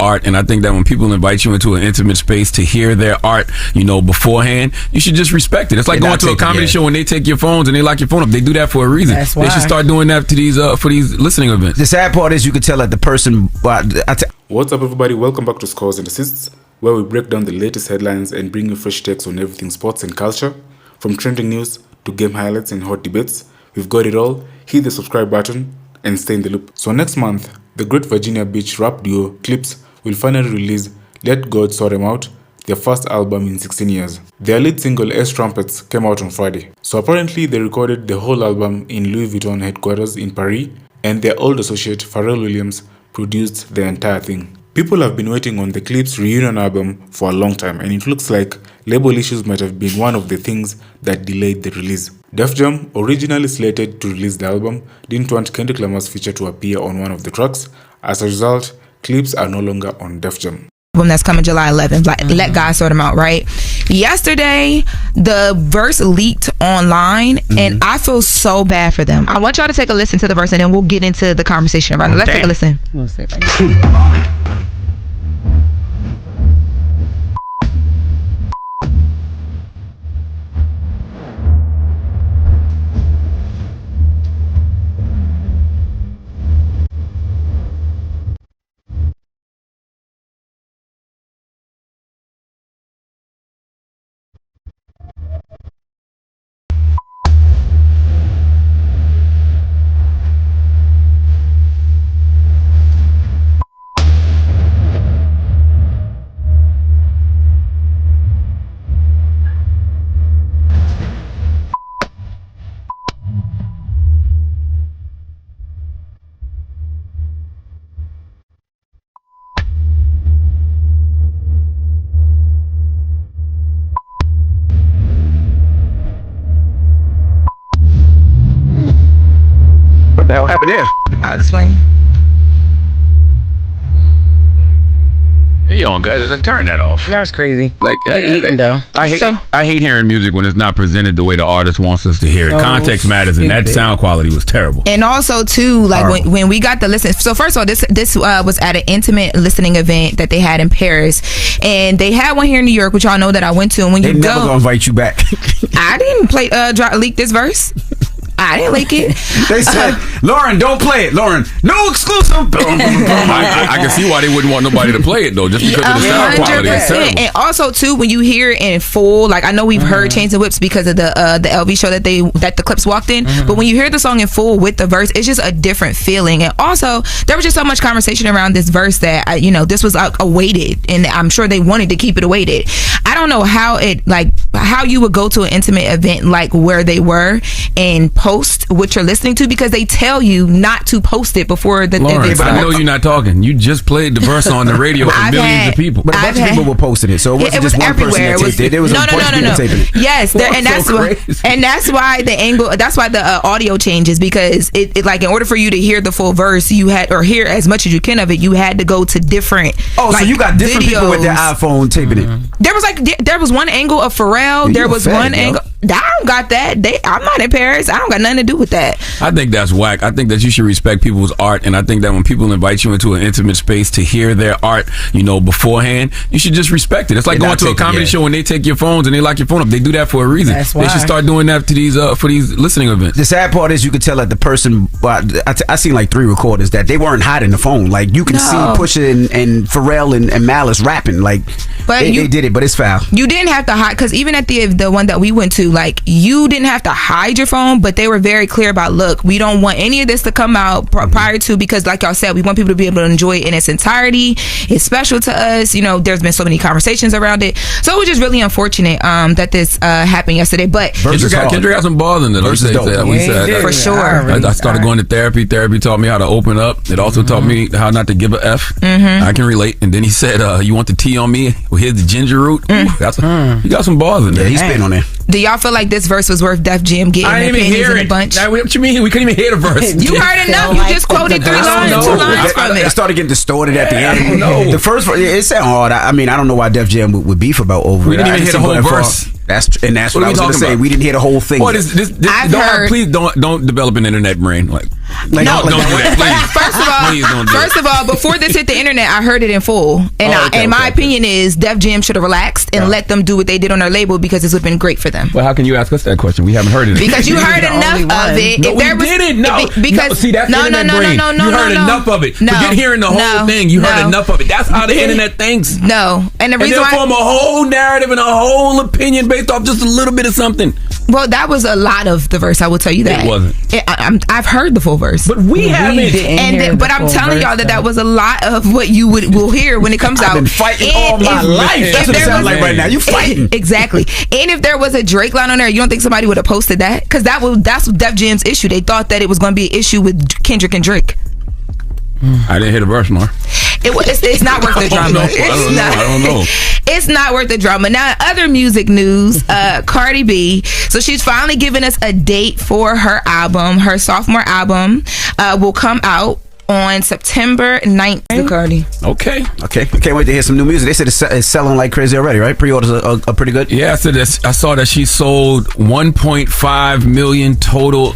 art, and I think that when people invite you into an intimate space to hear their art, beforehand, you should just respect it. It's like going to a comedy show and they take your phones and they lock your phone up. They do that for a reason. That's why. They should start doing that to these for these listening events. The sad part is you could tell that the person. What's up, everybody? Welcome back to Scores and Assists, where we break down the latest headlines and bring you fresh takes on everything sports and culture, from trending news to game highlights and hot debates. We've got it all. Hit the subscribe button and stay in the loop. So next month, the great Virginia Beach rap duo Clipse will finally release Let God Sort 'Em Out, their first album in 16 years. Their lead single S Trumpets came out on Friday. So apparently they recorded the whole album in Louis Vuitton headquarters in Paris, and their old associate Pharrell Williams produced the entire thing. People have been waiting on the Clipse reunion album for a long time, and it looks like label issues might have been one of the things that delayed the release. Def Jam, originally slated to release the album, didn't want Kendrick Lamar's feature to appear on one of the tracks. As a result, Clipse are no longer on Def Jam. That's coming July 11th. Let God Sort 'Em Out, right? Yesterday, the verse leaked online, and I feel so bad for them. I want y'all to take a listen to the verse, and then we'll get into the conversation about it. Let's take a listen. What the hell happened there? I'll explain. Hey, on guys, turn that off. That's crazy. Like, I hate hearing music when it's not presented the way the artist wants us to hear it. Context matters, and that sound quality was terrible. And also too, like when we got the listen. So first of all, this was at an intimate listening event that they had in Paris, and they had one here in New York, which y'all know that I went to. And when they never gonna invite you back. I didn't leak this verse. I didn't like it. They said, Lauren, don't play it. Lauren, no exclusive. I can see why they wouldn't want nobody to play it, though, just because of the sound quality. It's terrible. And also, too, when you hear it in full, like I know we've heard Chains and Whips because of the LV show that the Clipse walked in, but when you hear the song in full with the verse, it's just a different feeling. And also, there was just so much conversation around this verse that, this was awaited, and I'm sure they wanted to keep it awaited. I don't know how you would go to an intimate event like where they were and post what you're listening to, because they tell you not to post it before the event starts. I know you're not talking. You just played the verse on the radio for millions of people. But a bunch of people were posting it, so it wasn't just one person that taped it. There was a bunch of people taping it. Yes, and that's why the angle. That's why the audio changes, because it like in order for you to hear the full verse, you had or hear as much as you can of it, you had to go to different. So you got different people with their iPhone taping it. There was one angle of Pharrell. There was one angle. I don't got that. I'm not in Paris. I don't got nothing to do with that. I think that's whack. I think that you should respect people's art, and I think that when people invite you into an intimate space to hear their art, beforehand, you should just respect it. It's like going to a comedy show and they take your phones and they lock your phone up. They do that for a reason. That's why. They should start doing that to these for these listening events. The sad part is you could tell that the person. I seen like 3 recorders that they weren't hiding the phone. Like you can see Pusha and Pharrell and Malice rapping. Like they did it, but it's foul. You didn't have to hide, because even at the one that we went to, like you didn't have to hide your phone, but they were very clear about, look, we don't want any of this to come out prior to, because like y'all said, we want people to be able to enjoy it in its entirety. It's special to us. There's been so many conversations around it, so it was just really unfortunate that this happened yesterday. But Kendrick got some balls in it. For sure. I started going to therapy. Therapy taught me how to open up. It also taught me how not to give a F. I can relate. And then he said, you want the tea on me? Well, here's the ginger root. You got some balls in there. Yeah, he spit on there. Do y'all feel like this verse was worth Def Jam getting their pennies in a bunch? What you mean? We couldn't even hear the verse. You heard enough. You just quoted 2 lines from it. It started getting distorted at the end. The first verse, it sounded hard. I don't know why Def Jam would beef about over it. We didn't even hear the whole verse. That's what I was going to say. We didn't hear the whole thing. Please don't develop an internet brain. Like Like, No, don't do that, please. First of all, before this hit the internet, I heard it in full, and my opinion is Def Jam should have relaxed and let them do what they did on their label because this would have been great for them. Well, how can you ask us that question? We haven't heard it. Because you heard enough of it. No, we didn't. No, because see, that's internet brain. You heard enough of it. Forget hearing the whole thing. You heard enough of it. That's how the internet thinks. No, and the reason why form a whole narrative and a whole opinion based off just a little bit of something. Well, that was a lot of the verse. I will tell you that it wasn't. I've heard the full verse, but we haven't. But I'm telling y'all that was a lot of what you will hear when it comes out. I've been fighting all my life. That's what it sounds like right now. You fighting exactly. And if there was a Drake line on there, you don't think somebody would have posted that? Because that's Def Jam's issue. They thought that it was going to be an issue with Kendrick and Drake. I didn't hear the verse, Mar. It's not worth the drama. I don't know. It's not worth the drama. Now, other music news, Cardi B. So she's finally given us a date for her album. Her sophomore album will come out on September 9th. Cardi. Okay. Can't wait to hear some new music. They said it's selling like crazy already, right? Pre-orders are pretty good. Yeah, I saw that she sold 1.5 million total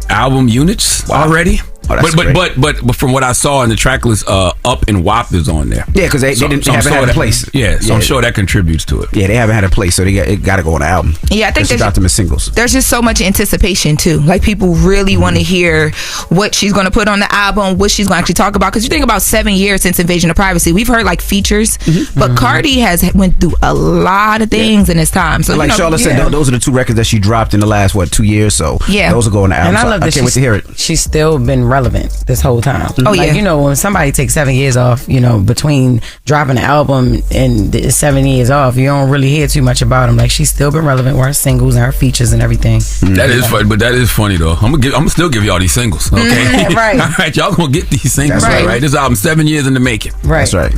album units already. Oh, but from what I saw in the track list, Up and WAP is on there. Yeah, because they haven't had a place. Yeah, so I'm sure that contributes to it. Yeah, they haven't had a place, so it got to go on the album. Yeah, I think they dropped them as singles. There's just so much anticipation too. Like people really want to hear what she's going to put on the album, what she's going to actually talk about. Because you think about 7 years since Invasion of Privacy, we've heard like features, but Cardi has went through a lot of things in this time. So like Charlotte said, those are the 2 records that she dropped in the last 2 years. So those will go on the album. And I love that. I can't wait to hear it. She's still been relevant this whole time. Oh yeah, you know, when somebody takes 7 years off, you know, between dropping an album and 7 years off, you don't really hear too much about them. Like she's still been relevant with her singles and her features and everything. That is funny, but that is funny though. I'm gonna still give y'all these singles, okay? Right. All right, y'all gonna get these singles, right? This album 7 years in the making. Right. That's right.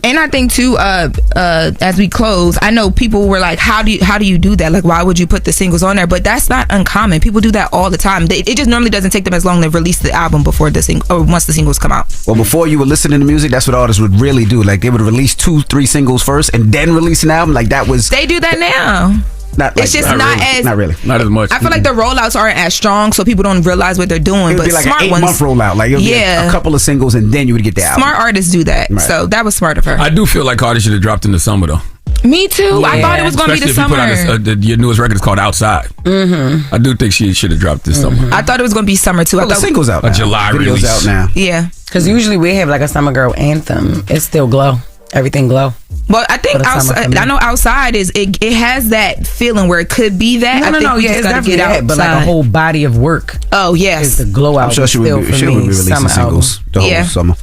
And I think too, as we close, I know people were like, how do you do that? Like, why would you put the singles on there? But that's not uncommon. People do that all the time. It just normally doesn't take them as long to release the album before the single or once the singles come out. Well, before you were listening to music, that's what artists would really do. Like they would release 2-3 singles first and then release an album. Like that was. They do that now. It's just not as much. I feel like the rollouts aren't as strong, so people don't realize what they're doing. It would but be like smart an 8-month ones, rollout. Like a couple of singles and then you would get the album. Smart artists do that, so that was smart of her. I do feel like Cardi should have dropped in the summer though. Me too. I thought it was going to be the summer. Your newest record is called Outside. I do think she should have dropped this summer. I thought it was going to be summer too. The singles out now. A July release out now. Yeah, because usually we have like a summer girl anthem. It's still Glow. Everything Glow. Well, I think outside, I know Outside is it has that feeling where it could be that. No, yeah, it's definitely that, but like a whole body of work. Oh yes, is the Glow out. I'm sure she would be releasing singles the whole summer.